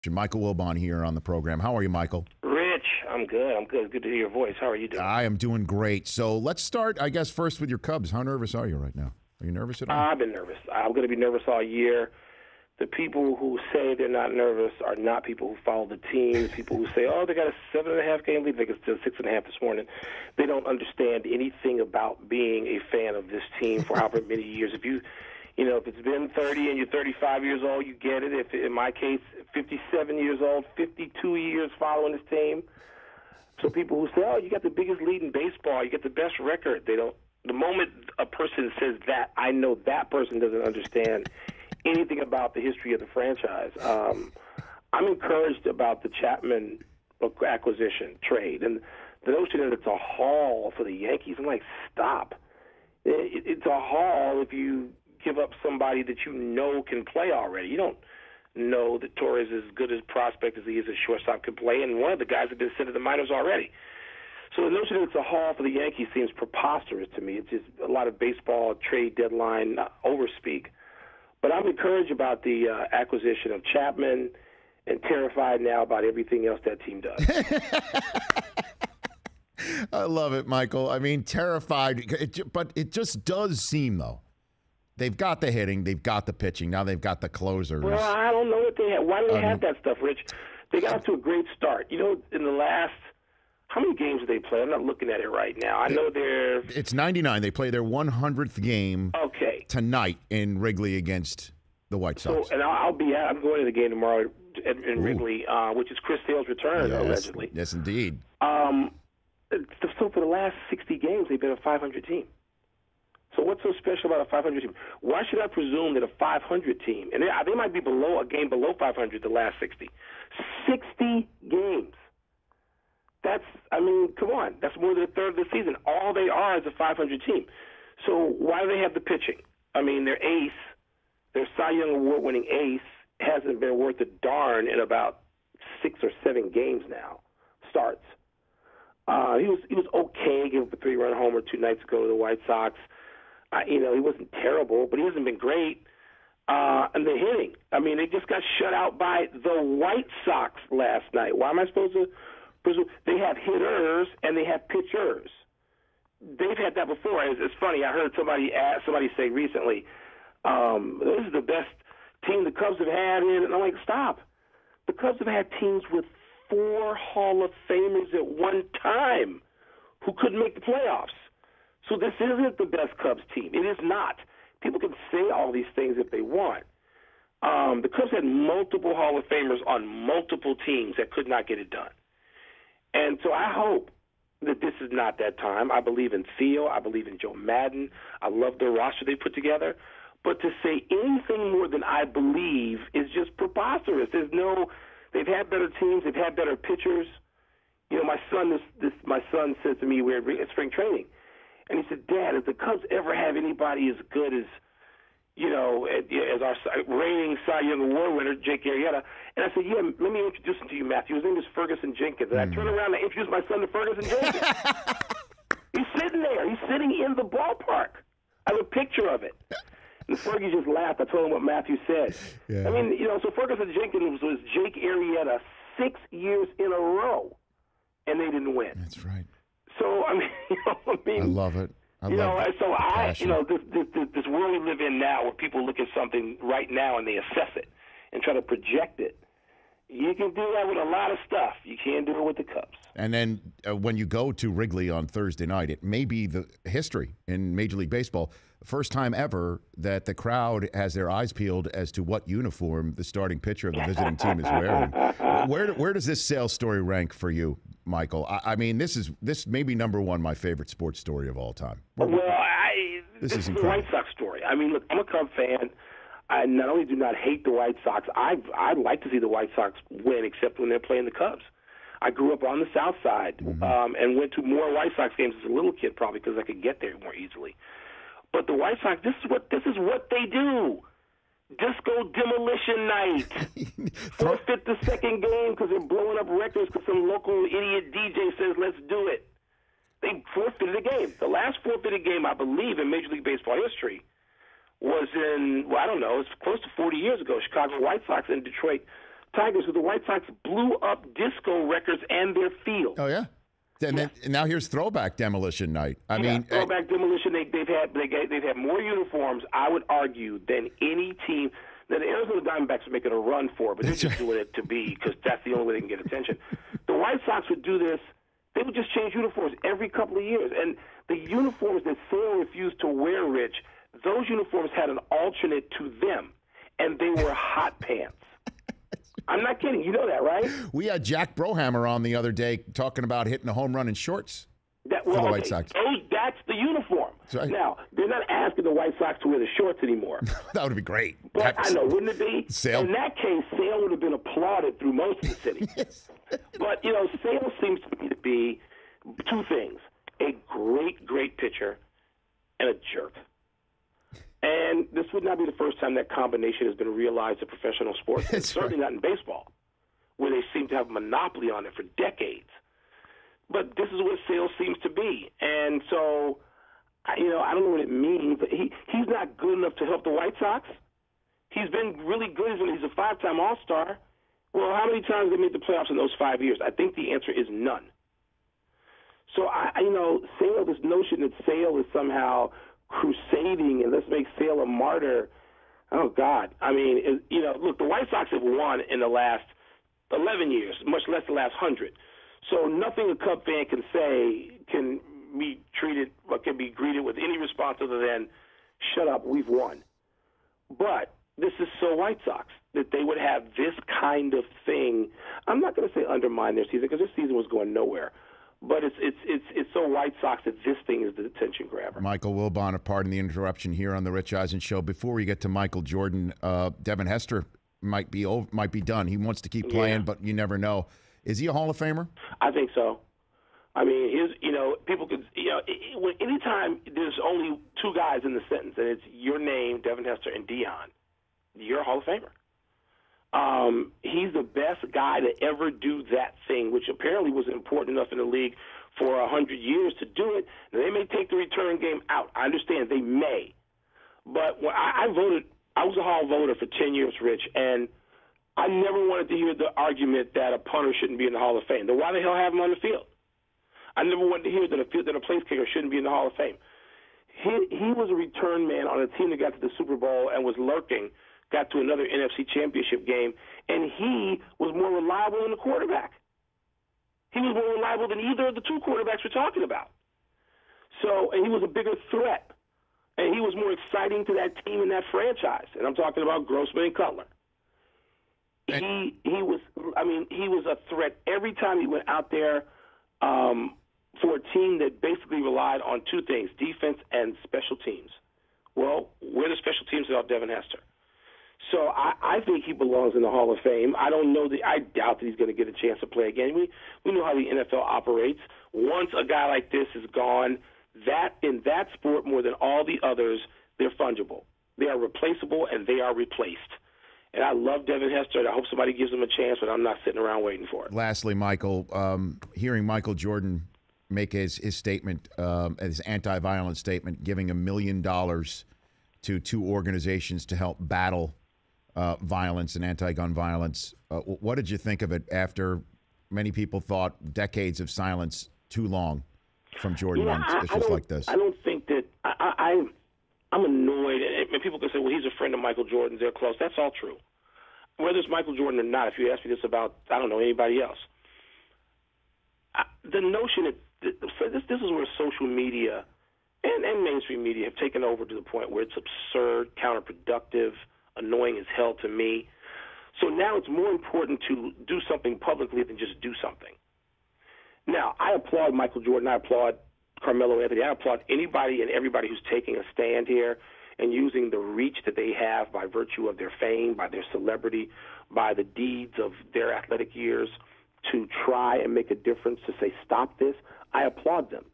question. Michael Wilbon here on the program. How are you, Michael? Rich, I'm good. Good to hear your voice. How are you doing? I am doing great. So let's start, I guess, first with your Cubs. How nervous are you right now? Are you nervous at all? I've been nervous. I'm going to be nervous all year. The people who say they're not nervous are not people who follow the team. The people who say, oh, they got a 7.5 game lead. They think it's still 6.5 this morning. They don't understand anything about being a fan of this team for however many years. If it's been 30 and you're 35 years old, you get it. If, in my case, 57 years old, 52 years following this team. So people who say, oh, you got the biggest lead in baseball, you got the best record, they don't. The moment a person says that, I know that person doesn't understand anything about the history of the franchise. I'm encouraged about the Chapman acquisition trade. And the notion that it's a haul for the Yankees, I'm like, stop. It's a haul if you give up somebody that you know can play already. You don't know that Torres is as good as prospect as he is a shortstop can play, and one of the guys have been sent to the minors already. So the notion that it's a haul for the Yankees seems preposterous to me. It's just a lot of baseball trade deadline overspeak. But I'm encouraged about the acquisition of Chapman and terrified now about everything else that team does. I love it, Michael. I mean, terrified, but it just does seem, though. They've got the hitting, they've got the pitching, now they've got the closers. Well, I don't know what they have. Why do they have that stuff, Rich? They got off to a great start. You know, in the last, how many games did they play? I'm not looking at it right now. I know they're... It's 99. They play their 100th game tonight in Wrigley against the White Sox. So, and I'm going to the game tomorrow in Wrigley, which is Chris Sale's return, allegedly. Yes, indeed. So for the last 60 games, they've been a 500 team. So what's so special about a 500 team? Why should I presume that a 500 team, and they might be a game below 500 the last 60. 60 games. Come on. That's more than a third of the season. All they are is a 500 team. So why do they have the pitching? I mean, their ace, their Cy Young Award-winning ace, hasn't been worth a darn in about 6 or 7 games now, starts. He was okay, gave up a 3-run homer 2 nights ago to the White Sox. He wasn't terrible, but he hasn't been great. And the hitting, they just got shut out by the White Sox last night. Why am I supposed to presume? They have hitters and they have pitchers. They've had that before. It's funny. I heard somebody say recently, this is the best team the Cubs have had. And I'm like, stop. The Cubs have had teams with 4 Hall of Famers at one time who couldn't make the playoffs. So this isn't the best Cubs team. It is not. People can say all these things if they want. The Cubs had multiple Hall of Famers on multiple teams that could not get it done. And so I hope that this is not that time. I believe in Theo. I believe in Joe Madden. I love the roster they put together. But to say anything more than I believe is just preposterous. They've had better teams. They've had better pitchers. My son said to me, we're at spring training, and he said, Dad, if the Cubs ever have anybody as good as, as our reigning Cy Young Award winner, Jake Arrieta, and I said, yeah, let me introduce him to you, Matthew. His name is Ferguson Jenkins. And I turned around and introduced my son to Ferguson Jenkins. He's sitting there. He's sitting in the ballpark. I have a picture of it. And Fergie just laughed. I told him what Matthew said. Yeah. So Ferguson Jenkins was Jake Arrieta 6 years in a row, and they didn't win. That's right. So, I love it. This world we live in now where people look at something right now and they assess it and try to project it. You can do that with a lot of stuff. You can't do it with the Cubs. And then when you go to Wrigley on Thursday night, it may be the history in Major League Baseball. First time ever that the crowd has their eyes peeled as to what uniform the starting pitcher of the visiting team is wearing. Where does this sales story rank for you, Michael? This may be number one, my favorite sports story of all time. This is the White Sox story. Look, I'm a Cub fan. I not only do not hate the White Sox, I'd like to see the White Sox win, except when they're playing the Cubs. I grew up on the South Side and went to more White Sox games as a little kid, probably because I could get there more easily. But the White Sox, this is what they do. Disco demolition night. Forfeit the second game because they're blowing up records because some local idiot DJ says, let's do it. They forfeited a game. The last forfeited game, I believe, in Major League Baseball history was in, it's close to 40 years ago, Chicago White Sox and Detroit Tigers, because the White Sox blew up disco records and their field. Oh, yeah? And now here's throwback demolition night. I mean, throwback demolition. They've had more uniforms, I would argue, than any team. Now, the Arizona Diamondbacks are making a run for it, but they're just doing it to be because that's the only way they can get attention. The White Sox would do this. They would just change uniforms every couple of years. And the uniforms that Sale refused to wear, Rich, those uniforms had an alternate to them, and they were hot pants. I'm not kidding. You know that, right? We had Jack Brohammer on the other day talking about hitting a home run in shorts for the White Sox. That's the uniform. Right. Now, they're not asking the White Sox to wear the shorts anymore. That would be great. But I know, wouldn't it be? Sale. In that case, Sale would have been applauded through most of the city. Yes. But, Sale seems to me to be two things: a great, great pitcher and a jerk. And this would not be the first time that combination has been realized in professional sports. Certainly not in baseball, where they seem to have a monopoly on it for decades. But this is what Sale seems to be. And so, I don't know what it means. But he's not good enough to help the White Sox. He's been really good. He's a 5-time All-Star. Well, how many times did they made the playoffs in those 5 years? I think the answer is none. So, Sale, this notion that Sale is somehow crusading and let's make Sale a martyr. Oh, God. I mean, look, the White Sox have won in the last 11 years, much less the last 100. So nothing a Cub fan can say can be treated or can be greeted with any response other than, shut up, we've won. But this is so White Sox that they would have this kind of thing. I'm not going to say undermine their season because their season was going nowhere. But it's so White Sox that this thing is the attention grabber. Michael Wilbon, pardon the interruption here on the Rich Eisen Show. Before we get to Michael Jordan, Devin Hester might be done. He wants to keep playing, but you never know. Is he a Hall of Famer? I think so. I mean, people could, anytime there's only two guys in the sentence, and it's your name, Devin Hester, and Dion, you're a Hall of Famer. He's the best guy to ever do that thing, which apparently was important enough in the league for 100 years to do it. Now, they may take the return game out. I understand they may. But when I voted, I was a Hall voter for 10 years, Rich, and I never wanted to hear the argument that a punter shouldn't be in the Hall of Fame. Then why the hell have him on the field? I never wanted to hear that a place kicker shouldn't be in the Hall of Fame. He was a return man on a team that got to the Super Bowl and was lurking, got to another NFC Championship game, and he was more reliable than the quarterback. He was more reliable than either of the two quarterbacks we're talking about. So, and he was a bigger threat, and he was more exciting to that team and that franchise. And I'm talking about Grossman and Cutler. He was a threat every time he went out there for a team that basically relied on two things, defense and special teams. Well, where are the special teams without Devin Hester? So I think he belongs in the Hall of Fame. I doubt that he's going to get a chance to play again. We know how the NFL operates. Once a guy like this is gone, that in that sport more than all the others, they're fungible. They are replaceable and they are replaced. And I love Devin Hester, and I hope somebody gives him a chance, but I'm not sitting around waiting for it. Lastly, Michael, hearing Michael Jordan make his statement, his anti-violence statement, giving $1 million to two organizations to help battle violence and anti-gun violence. What did you think of it after many people thought decades of silence too long from Jordan on issues like this? I don't think that I'm annoyed, and people can say, well, he's a friend of Michael Jordan's, they're close. That's all true. Whether it's Michael Jordan or not, if you ask me this about, I don't know, anybody else, the notion that this is where social media and mainstream media have taken over to the point where it's absurd, counterproductive, annoying as hell to me. So now it's more important to do something publicly than just do something. Now, I applaud Michael Jordan. I applaud Carmelo Anthony. I applaud anybody and everybody who's taking a stand here and using the reach that they have by virtue of their fame, by their celebrity, by the deeds of their athletic years to try and make a difference, to say, stop this. I applaud them.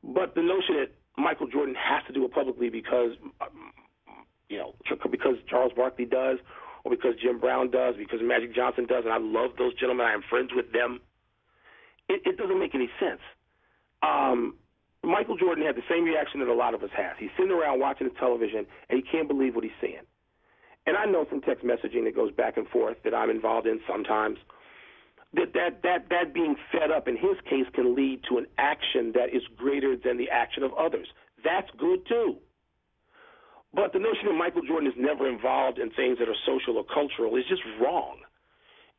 But the notion that Michael Jordan has to do it publicly because Charles Barkley does, or because Jim Brown does, because Magic Johnson does, and I love those gentlemen, I am friends with them, it doesn't make any sense. Michael Jordan had the same reaction that a lot of us have. He's sitting around watching the television, and he can't believe what he's seeing. and I know from text messaging that goes back and forth that I'm involved in sometimes, that being fed up in his case can lead to an action that is greater than the action of others. That's good too. But the notion that Michael Jordan is never involved in things that are social or cultural is just wrong.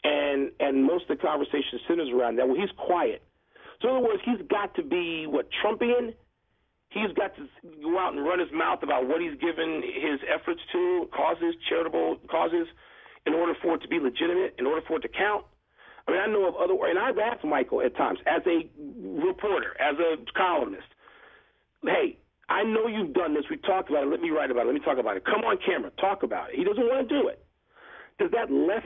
And most of the conversation centers around that. Well, he's quiet. So in other words, he's got to be, Trumpian? He's got to go out and run his mouth about what he's given his efforts to, charitable causes, in order for it to be legitimate, in order for it to count. I mean, I know of other, and I've asked Michael at times, as a reporter, as a columnist, hey, I know you've done this. We talked about it. Let me write about it. Let me talk about it. Come on camera. Talk about it. He doesn't want to do it. Does that mean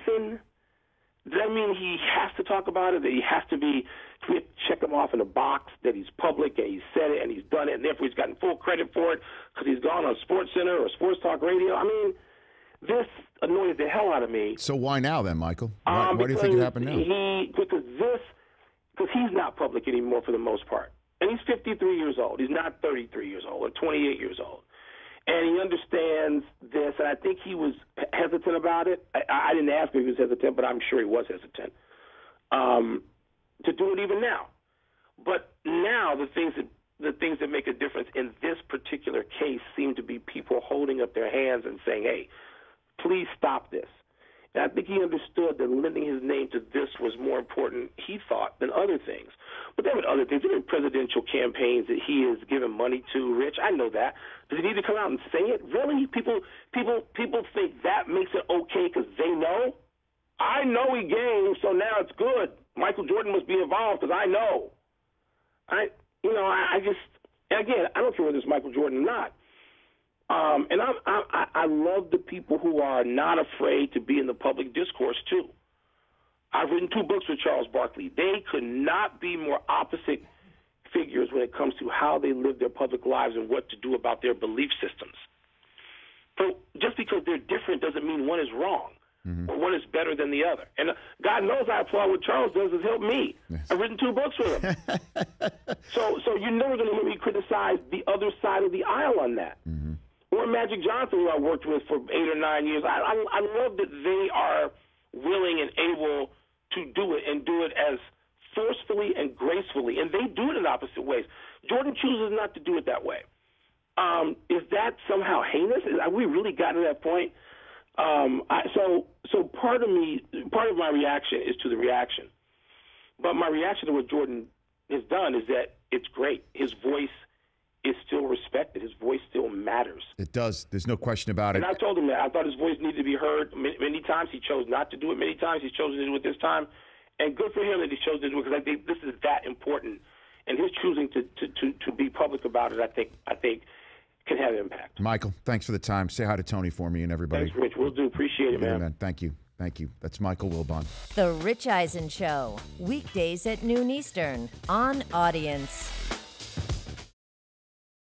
he has to talk about it, that he has to be, we have to check him off in a box, that he's public and he said it and he's done it, and therefore he's gotten full credit for it because he's gone on SportsCenter or Sports Talk Radio? I mean, this annoys the hell out of me. So why now then, Michael? Why do you think it happened now? Because he's not public anymore for the most part. And he's 53 years old. He's not 33 years old or 28 years old. And he understands this, and I think he was hesitant about it. I didn't ask him if he was hesitant, but I'm sure he was hesitant to do it even now. But now the things that make a difference in this particular case seem to be people holding up their hands and saying, hey, please stop this. And I think he understood that lending his name to this was more important, he thought, than other things. But there were other things. There were presidential campaigns that he has given money to, Rich. I know that. Does he need to come out and say it? Really? People think that makes it okay because they know? I know he gave, so now it's good. Michael Jordan must be involved because I know. I don't care whether it's Michael Jordan or not. And I love the people who are not afraid to be in the public discourse, too. I've written 2 books with Charles Barkley. They could not be more opposite figures when it comes to how they live their public lives and what to do about their belief systems. So just because they're different doesn't mean one is wrong or one is better than the other. And God knows I applaud what Charles does has helped me. Yes. I've written 2 books with him. So you're never going to hear me criticize the other side of the aisle on that. Mm-hmm. Or Magic Johnson, who I worked with for 8 or 9 years. I love that they are willing and able to do it and do it as forcefully and gracefully. And they do it in opposite ways. Jordan chooses not to do it that way. Is that somehow heinous? Have we really gotten to that point? So part of my reaction is to the reaction. But my reaction to what Jordan has done is that it's great. His voice is still respected. His voice still matters. It does. There's no question about it. And I told him that. I thought his voice needed to be heard many times. He chose not to do it many times. He's chosen to do it this time. And good for him that he chose to do it because I think this is that important. And his choosing to be public about it, I think can have impact. Michael, thanks for the time. Say hi to Tony for me and everybody. Thanks, Rich. We'll do. Appreciate it, man. Thank you. Thank you. That's Michael Wilbon. The Rich Eisen Show, weekdays at noon Eastern on Audience.